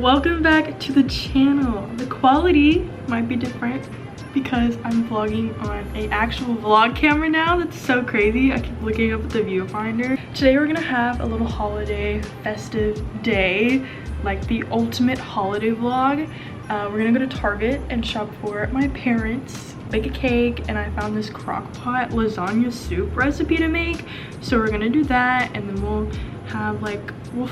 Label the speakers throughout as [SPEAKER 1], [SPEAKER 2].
[SPEAKER 1] welcome back to the channel. The quality might be different because I'm vlogging on an actual vlog camera now. That's so crazy. I keep looking up at the viewfinder. Today we're gonna have a little holiday festive day, like the ultimate holiday vlog. We're gonna go to Target and shop for my parents, bake a cake, and I found this crock pot lasagna soup recipe to make. So we're gonna do that, and then we'll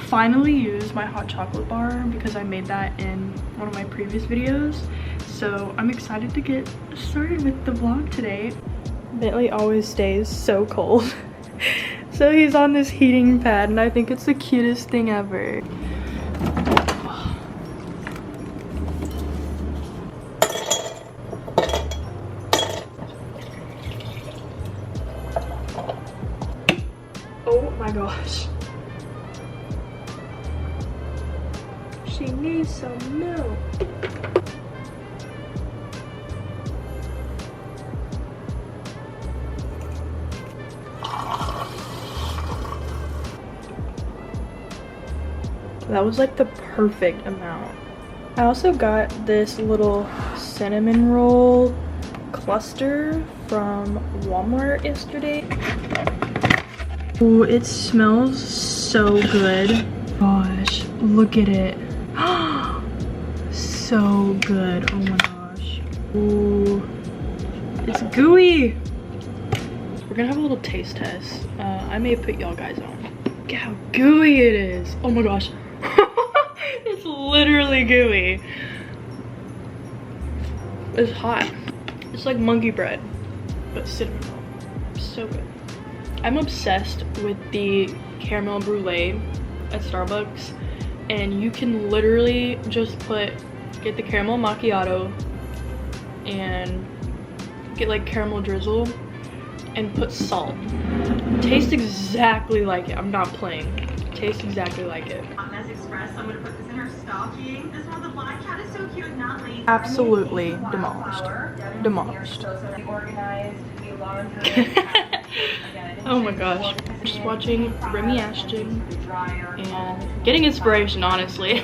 [SPEAKER 1] finally use my hot chocolate bar because I made that in one of my previous videos. So I'm excited to get started with the vlog today. Bentley always stays so cold. So he's on this heating pad and I think it's the cutest thing ever. Oh my gosh. She needs some milk. That was like the perfect amount. I also got this little cinnamon roll cluster from Walmart yesterday. Oh, it smells so good. Gosh, look at it. So good. Oh my gosh. Ooh, it's gooey. We're gonna have a little taste test. I may put y'all guys on. Look at how gooey it is. Oh my gosh. It's literally gooey. It's hot. It's like monkey bread, but cinnamon roll. So good. I'm obsessed with the caramel brulee at Starbucks, and you can literally just get the caramel macchiato and get like caramel drizzle and put salt. Tastes exactly like it. I'm not playing. Tastes exactly like it.
[SPEAKER 2] As expressed, I'm gonna put this in her stocking. This one, the black cat is so cute, not lazy.
[SPEAKER 1] Absolutely demolished. Demolished. Oh my gosh. Just watching Remy Ashton and getting inspiration, honestly.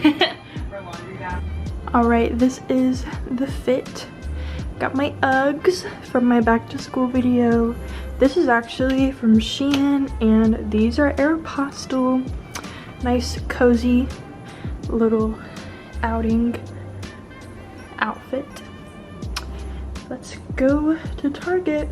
[SPEAKER 1] Alright, this is the fit. Got my Uggs from my back to school video. This is actually from Shein, and these are Aeropostale. Nice cozy little outing outfit. Let's go to Target.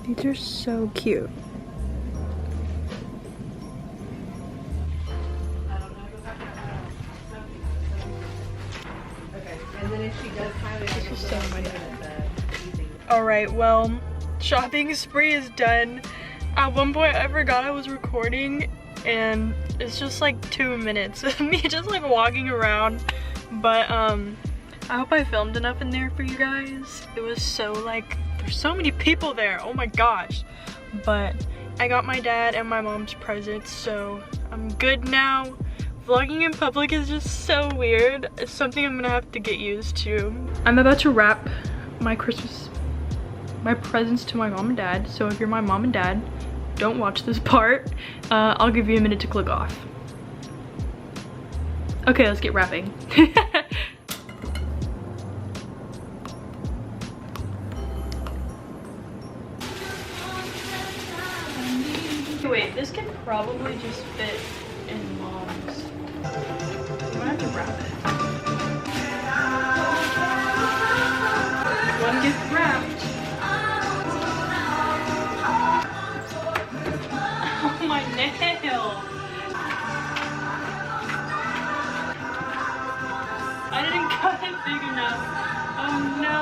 [SPEAKER 1] These are so cute. This is so funny. Alright, well, shopping spree is done. At one point I forgot I was recording, and it's just like 2 minutes of me just like walking around. But I hope I filmed enough in there for you guys. It was so like, there's so many people there, oh my gosh. But I got my dad and my mom's presents, so I'm good now. Vlogging in public is just so weird. It's something I'm gonna have to get used to. I'm about to wrap my presents to my mom and dad, so if you're my mom and dad, don't watch this part. I'll give you a minute to click off. Okay, let's get wrapping. Wait, this can probably just fit in mom's. I'm gonna have to wrap it. One gift wrapped. Oh, my nail. I didn't cut it big enough. Oh no.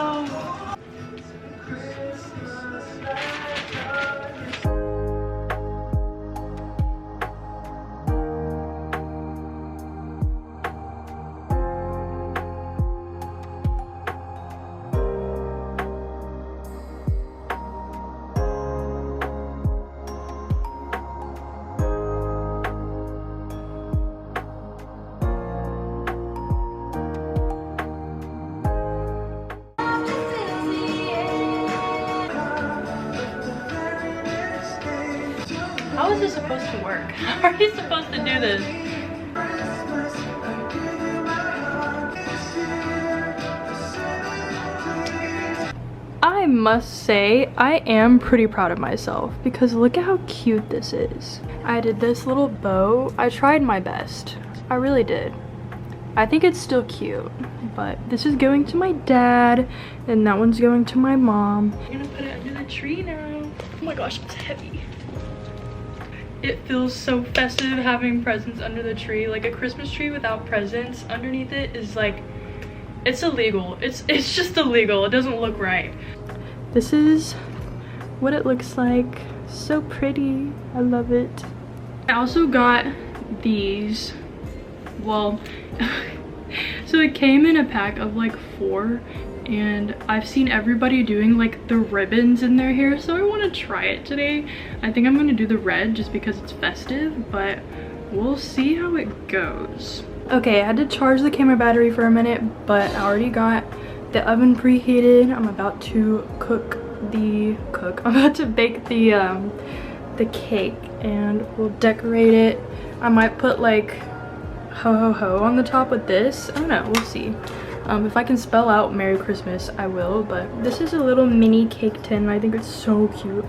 [SPEAKER 1] this supposed to work? How are you supposed to do this? I must say, I am pretty proud of myself because look at how cute this is. I did this little bow. I tried my best. I really did. I think it's still cute, but this is going to my dad and that one's going to my mom. I'm gonna put it under the tree now. Oh my gosh, it's heavy. It feels so festive having presents under the tree. Like a Christmas tree without presents underneath it is like, it's illegal. It's just illegal. It doesn't look right. This is what it looks like. So pretty. I love it. I also got these. Well, so it came in a pack of like 4 and I've seen everybody doing like the ribbons in their hair, so I want to try it today. I think I'm going to do the red just because it's festive, but we'll see how it goes. Okay, I had to charge the camera battery for a minute, but I already got the oven preheated. I'm about to I'm about to bake the cake and we'll decorate it. I might put like ho ho ho on the top with this. I don't know, we'll see. If I can spell out Merry Christmas, I will, but this is a little mini cake tin and I think it's so cute.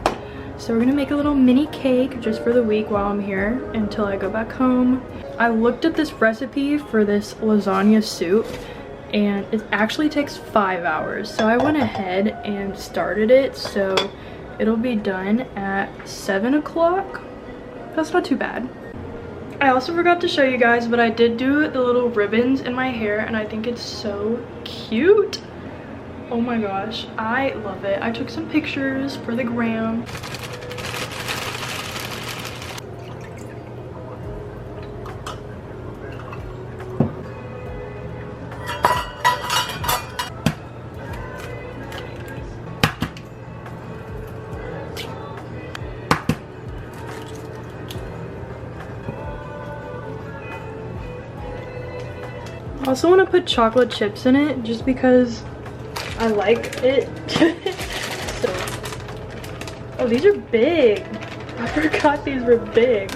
[SPEAKER 1] So we're gonna make a little mini cake just for the week while I'm here until I go back home. I looked at this recipe for this lasagna soup and it actually takes 5 hours. So I went ahead and started it, so it'll be done at 7 o'clock. That's not too bad. I also forgot to show you guys, but I did do the little ribbons in my hair and I think it's so cute. Oh my gosh, I love it. I took some pictures for the gram. I also want to put chocolate chips in it just because I like it. So, oh, these are big. I forgot these were big.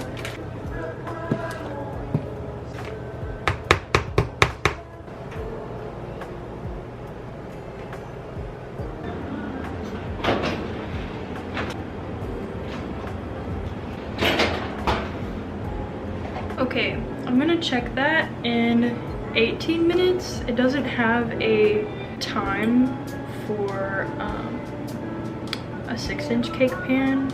[SPEAKER 1] Okay, I'm gonna check that in 18 minutes. It doesn't have a time for a 6-inch cake pan.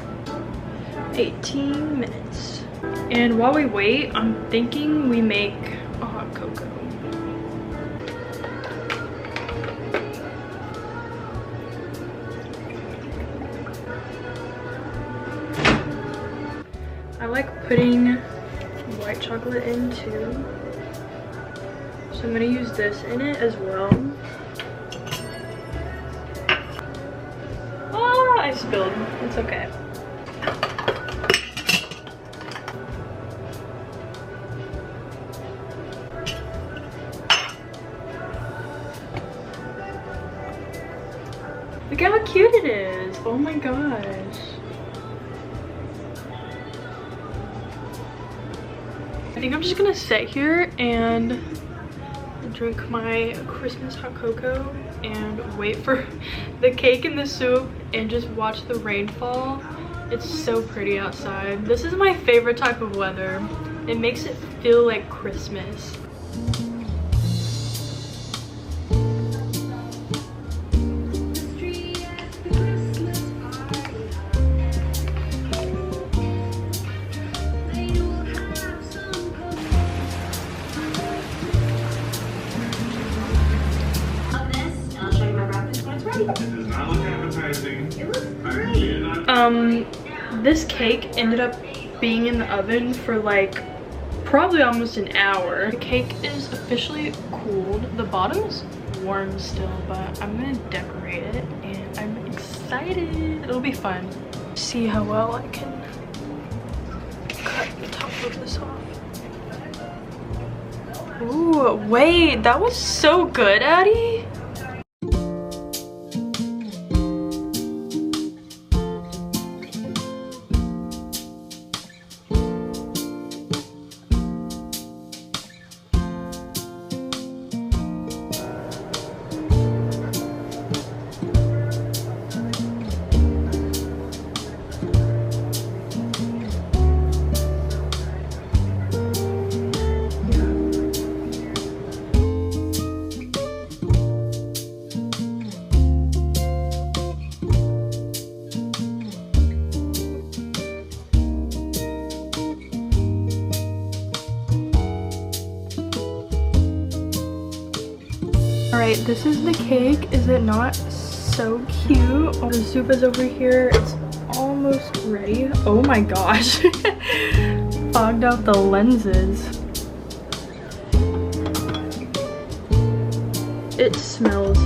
[SPEAKER 1] 18 minutes. And while we wait, I'm thinking we make a hot cocoa. I like putting white chocolate in too. So I'm gonna use this in it as well. Oh, I spilled. It's okay. Look how cute it is. Oh my gosh. I think I'm just gonna sit here and drink my Christmas hot cocoa and wait for the cake and the soup and just watch the rain fall. It's so pretty outside. This is my favorite type of weather. It makes it feel like Christmas. This cake ended up being in the oven for like probably almost an hour. The cake is officially cooled. The bottom is warm still, but I'm gonna decorate it and I'm excited. It'll be fun. See how well I can cut the top of this off. Ooh, wait, that was so good, Addi. right, this is the cake. Is it not so cute? Oh, the soup is over here. It's almost ready. Oh my gosh. Fogged out the lenses. It smells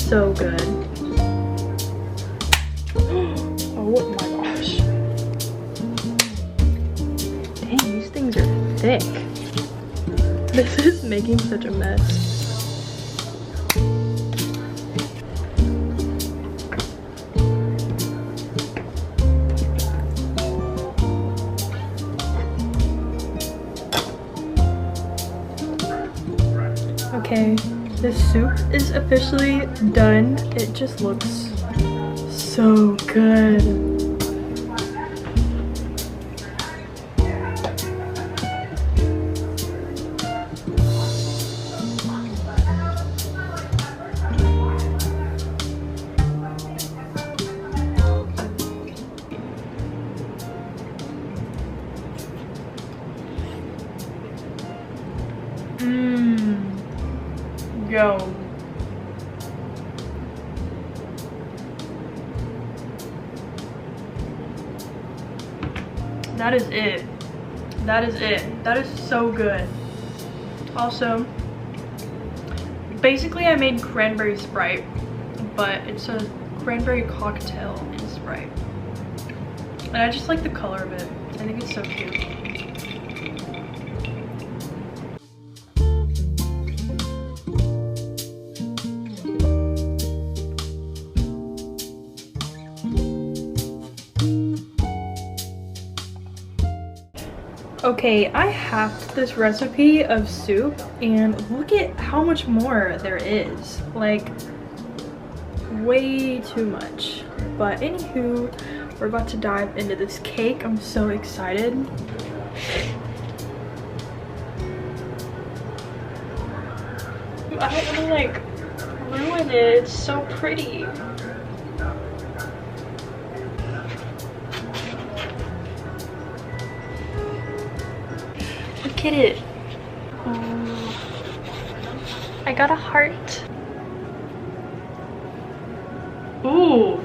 [SPEAKER 1] so good. Oh my gosh. Dang, these things are thick. This is making such a mess. Okay, the soup is officially done. It just looks so good. Yo. That is it. That is it. That is so good. Also, basically I made cranberry Sprite, but it's a cranberry cocktail in Sprite. And I just like the color of it. I think it's so cute. Okay, I halved this recipe of soup and look at how much more there is. Like, way too much. But anywho, we're about to dive into this cake. I'm so excited. I don't want to like ruin it. It's so pretty. Look at it. Oh, I got a heart. Ooh,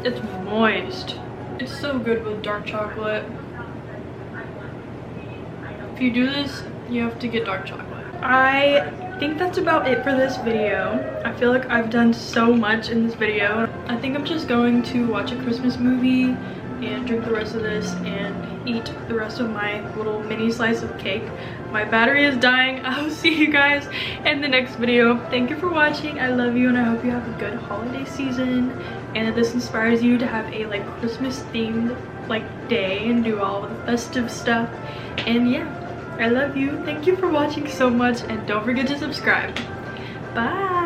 [SPEAKER 1] it's moist. It's so good with dark chocolate. If you do this, you have to get dark chocolate. I think that's about it for this video. I feel like I've done so much in this video. I think I'm just going to watch a Christmas movie and drink the rest of this and eat the rest of my little mini slice of cake. My battery is dying. I'll see you guys in the next video. Thank you for watching. I love you and I hope you have a good holiday season and that this inspires you to have a like Christmas themed like day and do all the festive stuff. And yeah, I love you. Thank you for watching so much and don't forget to subscribe. Bye.